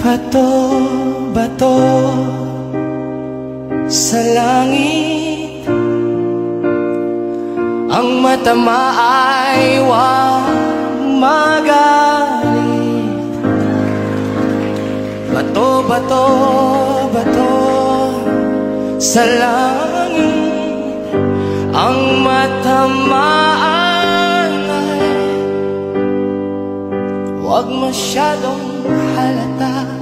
Bato-bato sa langit, ang matama ay huwag magalit. Bato-bato, bato sa langit, ang matamaan ay huwag masyadong halata.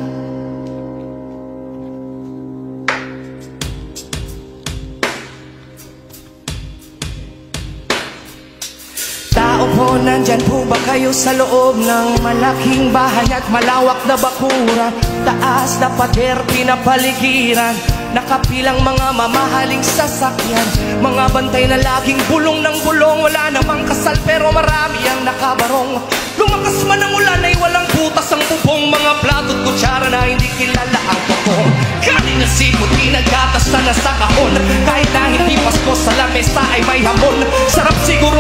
Tao po, nandyan po ba kayo sa loob ng malaking bahay at malawak na bakuran? Taas na pader, pinapaligiran, nakapilang mga mamahaling sasakyan, mga bantay na laging bulong ng bulong. Wala namang kasal pero marami ang nakabarong. Lumakas man ang ulan ay walang butas ang bubong, mga plato't kutsara na hindi kilala ang tokong. Kanin na sipot, pinagatas na nasa kahon, kahit na hindi Pasko sa lamesa ay may hamon. Sarap siguro